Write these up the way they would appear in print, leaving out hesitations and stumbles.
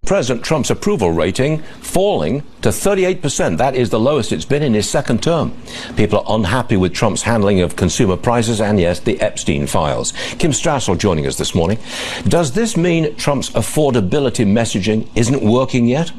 President Trump's approval rating falling to 38%. That is the lowest it's been in his second term. People are unhappy with Trump's handling of consumer prices and, yes, the Epstein files. Kim Strassel joining us this morning. Does this mean Trump's affordability messaging isn't working yet?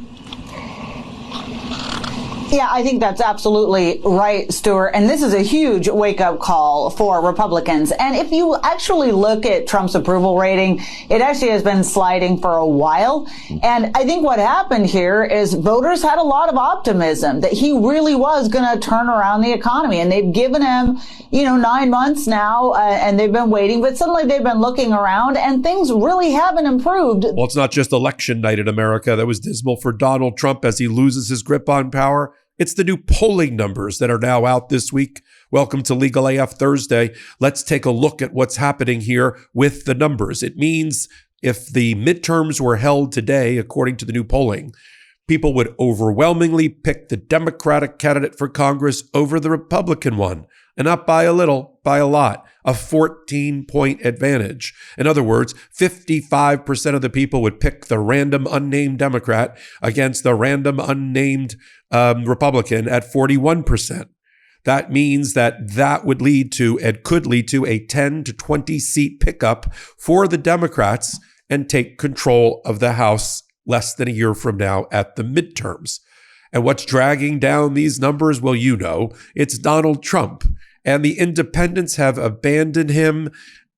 Yeah, I think that's absolutely right, Stuart. And this is a huge wake-up call for Republicans. And if you actually look at Trump's approval rating, it actually has been sliding for a while. And I think what happened here is voters had a lot of optimism that he really was going to turn around the economy. And they've given him, 9 months now, and they've been waiting. But suddenly they've been looking around, and things really haven't improved. Well, it's not just election night in America that was dismal for Donald Trump as he loses his grip on power. It's the new polling numbers that are now out this week. Welcome to Legal AF Thursday. Let's take a look at what's happening here with the numbers. It means if the midterms were held today, according to the new polling, people would overwhelmingly pick the Democratic candidate for Congress over the Republican one. And not by a little, by a lot, a 14-point advantage. In other words, 55% of the people would pick the random unnamed Democrat against the random unnamed Republican at 41%. That means that would lead to and could lead to a 10 to 20 seat pickup for the Democrats and take control of the House less than a year from now at the midterms. And what's dragging down these numbers? Well, it's Donald Trump. And the independents have abandoned him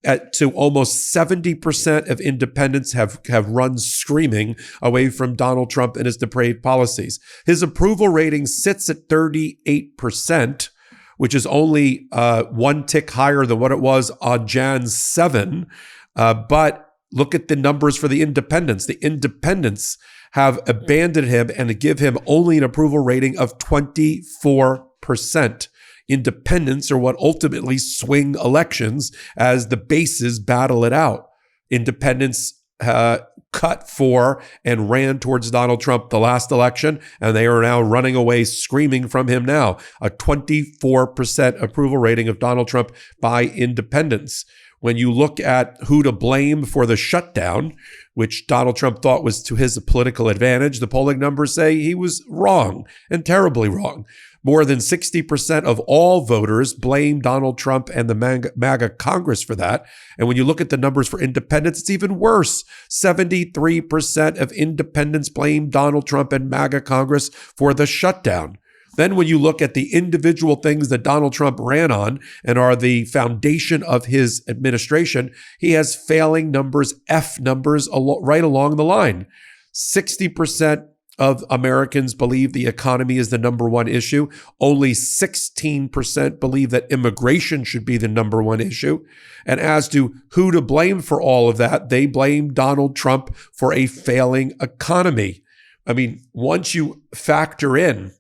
to almost 70% of independents have run screaming away from Donald Trump and his depraved policies. His approval rating sits at 38%, which is only one tick higher than what it was on Jan 7. But look at the numbers for the independents. The independents have abandoned him and give him only an approval rating of 24%. Independents are what ultimately swing elections as the bases battle it out. Independents cut for and ran towards Donald Trump the last election, and they are now running away screaming from him now. A 24% approval rating of Donald Trump by independents. When you look at who to blame for the shutdown, which Donald Trump thought was to his political advantage, the polling numbers say he was wrong and terribly wrong. More than 60% of all voters blame Donald Trump and the MAGA Congress for that. And when you look at the numbers for independents, it's even worse. 73% of independents blame Donald Trump and MAGA Congress for the shutdown. Then when you look at the individual things that Donald Trump ran on and are the foundation of his administration, he has failing numbers, F numbers right along the line. 60% of Americans believe the economy is the number one issue. Only 16% believe that immigration should be the number one issue. And as to who to blame for all of that, they blame Donald Trump for a failing economy. I mean, once you factor in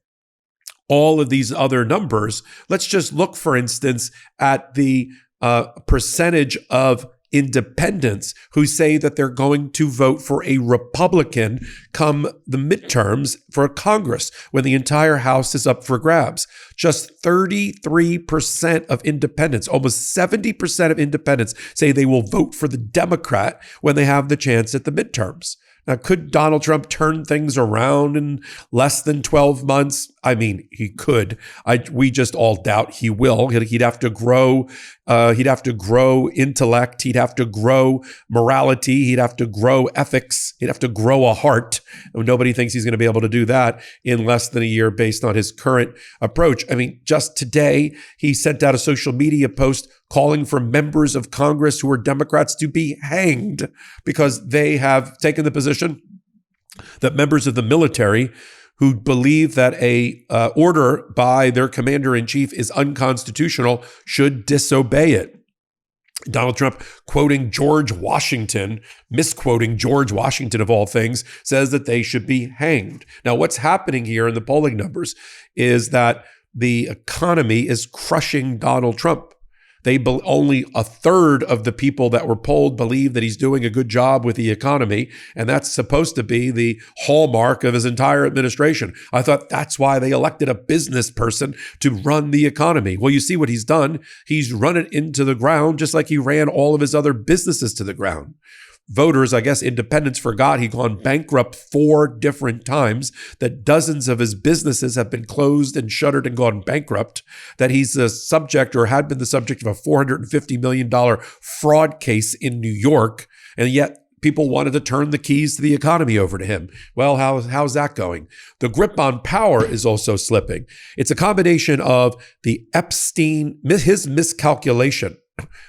all of these other numbers, let's just look, for instance, at the percentage of independents who say that they're going to vote for a Republican come the midterms for Congress when the entire House is up for grabs. Just 33% of independents, almost 70% of independents say they will vote for the Democrat when they have the chance at the midterms. Now, could Donald Trump turn things around in less than 12 months? I mean, he could. We just all doubt he will. He'd have to grow. He'd have to grow intellect. He'd have to grow morality. He'd have to grow ethics. He'd have to grow a heart. Nobody thinks he's going to be able to do that in less than a year based on his current approach. I mean, just today, he sent out a social media post calling for members of Congress who are Democrats to be hanged because they have taken the position that members of the military who believe that a order by their commander-in-chief is unconstitutional should disobey it. Donald Trump, quoting George Washington, misquoting George Washington of all things, says that they should be hanged. Now, what's happening here in the polling numbers is that the economy is crushing Donald Trump. Only a third of the people that were polled believe that he's doing a good job with the economy, and that's supposed to be the hallmark of his entire administration. I thought that's why they elected a business person to run the economy. Well, you see what he's done. He's run it into the ground just like he ran all of his other businesses to the ground. voters, I guess independents, forgot he'd gone bankrupt 4 different times, that dozens of his businesses have been closed and shuttered and gone bankrupt, that he's the subject or had been the subject of a $450 million fraud case in New York, and yet people wanted to turn the keys to the economy over to him. Well, how's that going? The grip on power is also slipping. It's a combination of the Epstein, his miscalculation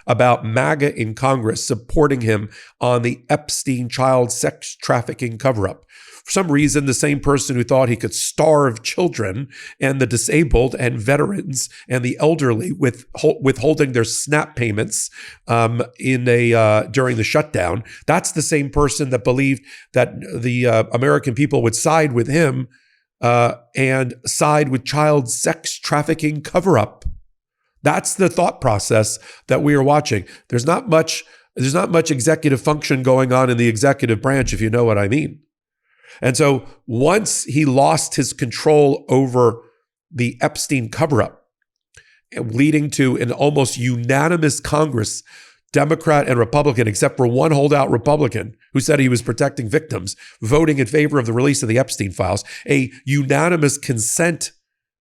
about MAGA in Congress supporting him on the Epstein child sex trafficking cover-up. For some reason, the same person who thought he could starve children and the disabled and veterans and the elderly with withholding their SNAP payments during the shutdown, that's the same person that believed that the American people would side with him and side with child sex trafficking cover-up. That's the thought process that we are watching. There's not much executive function going on in the executive branch, if you know what I mean. And so once he lost his control over the Epstein cover-up, leading to an almost unanimous Congress, Democrat and Republican, except for one holdout Republican who said he was protecting victims, voting in favor of the release of the Epstein files, a unanimous consent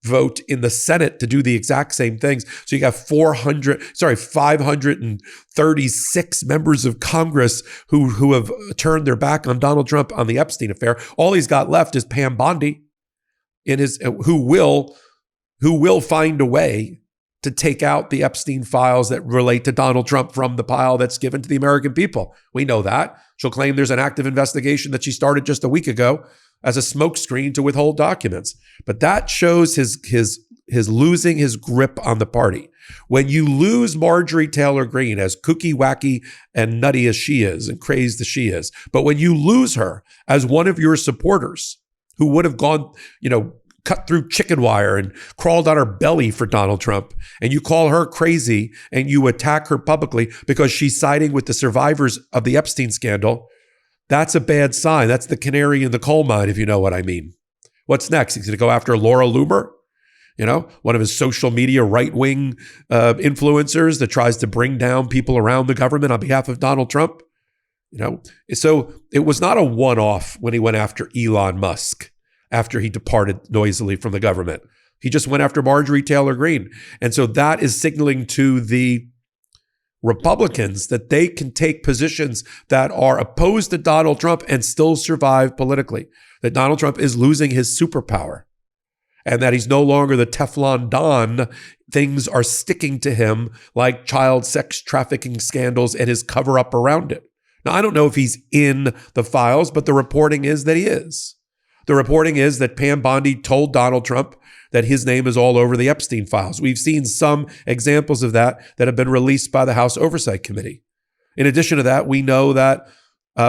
vote in the Senate to do the exact same things. So you got 536 members of Congress who have turned their back on Donald Trump on the Epstein affair. All he's got left is Pam Bondi who will find a way to take out the Epstein files that relate to Donald Trump from the pile that's given to the American people. We know that. She'll claim there's an active investigation that she started just a week ago as a smokescreen to withhold documents. But that shows his losing his grip on the party. When you lose Marjorie Taylor Greene, as kooky, wacky, and nutty as she is, and crazed as she is, but when you lose her as one of your supporters who would have gone, cut through chicken wire and crawled on her belly for Donald Trump, and you call her crazy and you attack her publicly because she's siding with the survivors of the Epstein scandal, that's a bad sign. That's the canary in the coal mine, if you know what I mean. What's next? He's going to go after Laura Loomer, one of his social media right-wing influencers that tries to bring down people around the government on behalf of Donald Trump. So it was not a one-off when he went after Elon Musk after he departed noisily from the government. He just went after Marjorie Taylor Greene. And so that is signaling to the Republicans that they can take positions that are opposed to Donald Trump and still survive politically, that Donald Trump is losing his superpower and that he's no longer the Teflon Don. Things are sticking to him like child sex trafficking scandals and his cover-up around it. Now, I don't know if he's in the files, but the reporting is that he is. The reporting is that Pam Bondi told Donald Trump that his name is all over the Epstein files. We've seen some examples of that have been released by the House Oversight Committee. In addition to that, we know that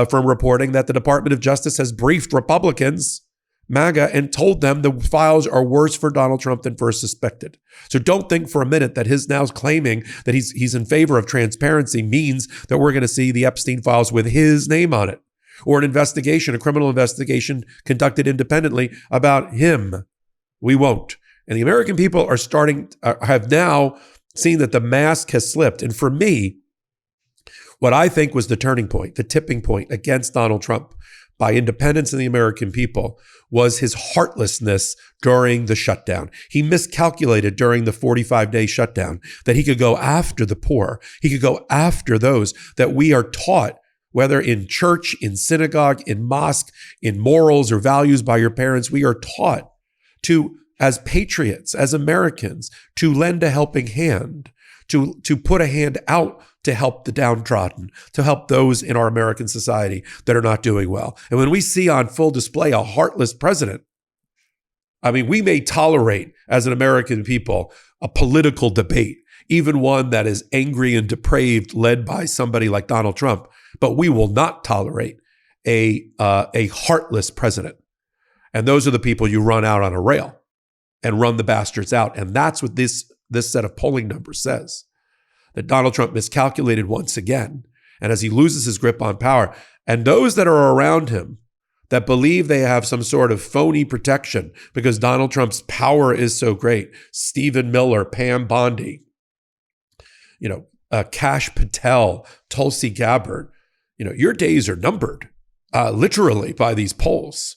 from reporting that the Department of Justice has briefed Republicans, MAGA, and told them the files are worse for Donald Trump than first suspected. So don't think for a minute that his now claiming that he's in favor of transparency means that we're going to see the Epstein files with his name on it, or an investigation, a criminal investigation conducted independently about him. We won't. And the American people have now seen that the mask has slipped. And for me, what I think was the turning point, the tipping point against Donald Trump by independents and the American people was his heartlessness during the shutdown. He miscalculated during the 45-day shutdown that he could go after the poor. He could go after those that we are taught, whether in church, in synagogue, in mosque, in morals or values by your parents, we are taught to, as patriots, as Americans, to lend a helping hand, to put a hand out to help the downtrodden, to help those in our American society that are not doing well. And when we see on full display a heartless president, we may tolerate as an American people a political debate, even one that is angry and depraved, led by somebody like Donald Trump, but we will not tolerate a heartless president. And those are the people you run out on a rail and run the bastards out. And that's what this set of polling numbers says, that Donald Trump miscalculated once again. And as he loses his grip on power, and those that are around him that believe they have some sort of phony protection because Donald Trump's power is so great, Stephen Miller, Pam Bondi, Kash Patel, Tulsi Gabbard, your days are numbered, literally, by these polls.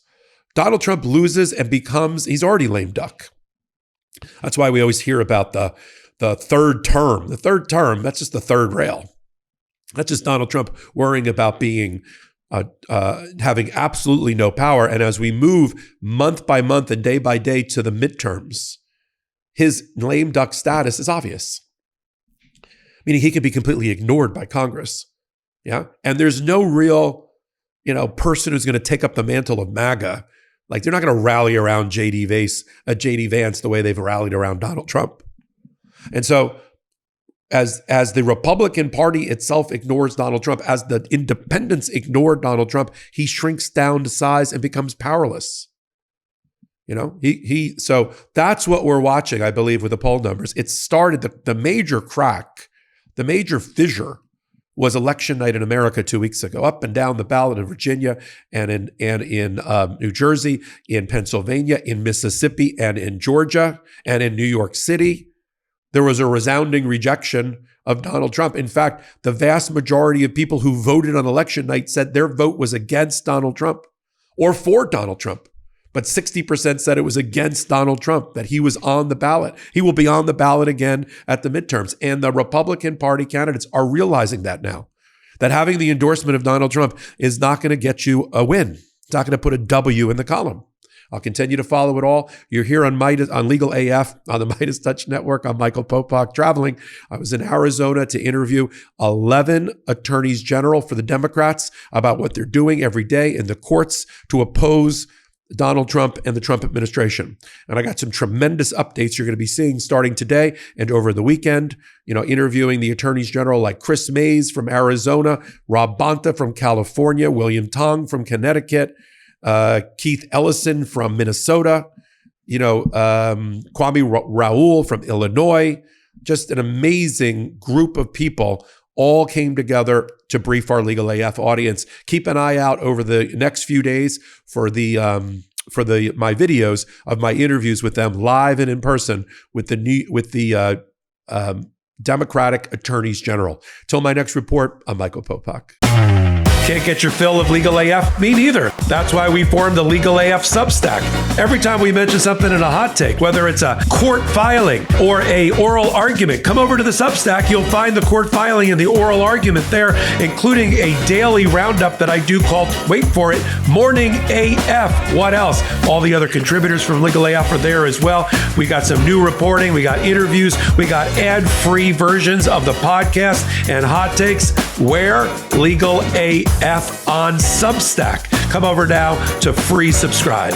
Donald Trump loses and he's already lame duck. That's why we always hear about the third term. The third term, that's just the third rail. That's just Donald Trump worrying about being having absolutely no power. And as we move month by month and day by day to the midterms, his lame duck status is obvious. Meaning he can be completely ignored by Congress. Yeah. And there's no real, person who's going to take up the mantle of MAGA. Like, they're not going to rally around JD Vance the way they've rallied around Donald Trump. And so as the Republican Party itself ignores Donald Trump, as the independents ignore Donald Trump, he shrinks down to size and becomes powerless. So that's what we're watching, I believe, with the poll numbers. It started the major crack, the major fissure was election night in America 2 weeks ago, up and down the ballot in Virginia and in New Jersey, in Pennsylvania, in Mississippi, and in Georgia, and in New York City. There was a resounding rejection of Donald Trump. In fact, the vast majority of people who voted on election night said their vote was against Donald Trump or for Donald Trump. But 60% said it was against Donald Trump, that he was on the ballot. He will be on the ballot again at the midterms. And the Republican Party candidates are realizing that now, that having the endorsement of Donald Trump is not going to get you a win. It's not going to put a W in the column. I'll continue to follow it all. You're here on Legal AF, on the Midas Touch Network. I'm Michael Popok, traveling. I was in Arizona to interview 11 attorneys general for the Democrats about what they're doing every day in the courts to oppose Donald Trump and the Trump administration. And I got some tremendous updates you're going to be seeing starting today and over the weekend, interviewing the attorneys general like Chris Mays from Arizona, Rob Bonta from California, William Tong from Connecticut, Keith Ellison from Minnesota, Kwame Raoul from Illinois. Just an amazing group of people all came together to brief our Legal AF audience. Keep an eye out over the next few days for my videos of my interviews with them live and in person with the Democratic attorneys general. Till my next report, I'm Michael Popok. Can't get your fill of Legal AF? Me neither. That's why we formed the Legal AF Substack. Every time we mention something in a hot take, whether it's a court filing or a oral argument, come over to the Substack. You'll find the court filing and the oral argument there, including a daily roundup that I do called, wait for it, Morning AF. What else? All the other contributors from Legal AF are there as well. We got some new reporting. We got interviews. We got ad-free versions of the podcast and hot takes. Where? Legal AF on Substack. Come over now to free subscribe.